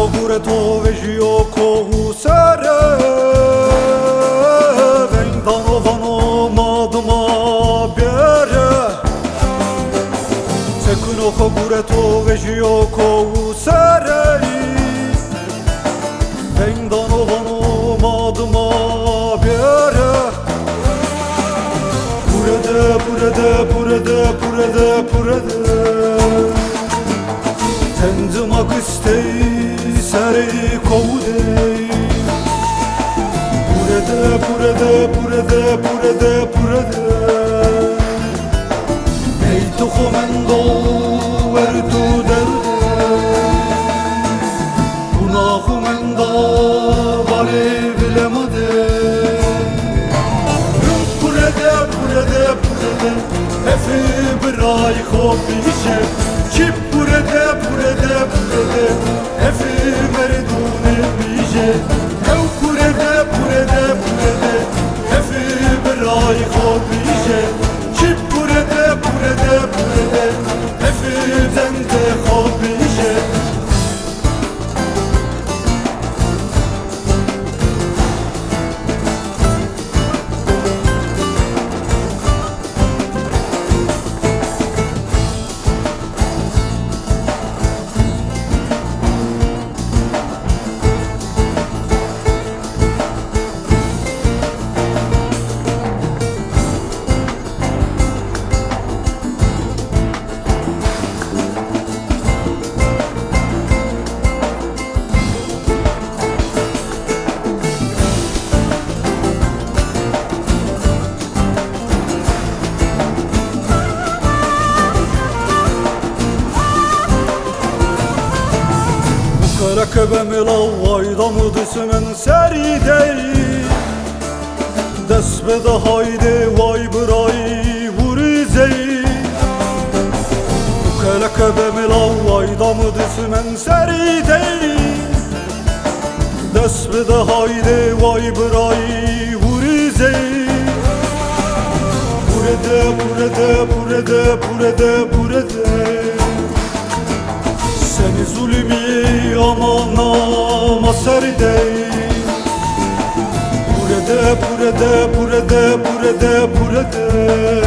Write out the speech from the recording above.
pogure to vežio kohu sere Vendanovano madma bjere Cekuno pogure to vežio kohu sere Vendanovano madma bjere Purede Tenzimak istey seri kovdey Purede Ey tuxumendo verdu derde Günahımenda bari bilemade Purede Efi biray khobişe Çip purede Efi merdune bije Ev purede Efi biray khobişe Çip purede Efi zende khobişe Rakabem lavayda mıdısının seride Desbede hayde vay bıray vurizey Rakabem lavayda mıdısının seride Desbede hayde vay bıray vurizey Purede Seni zulmi amana serdey Purede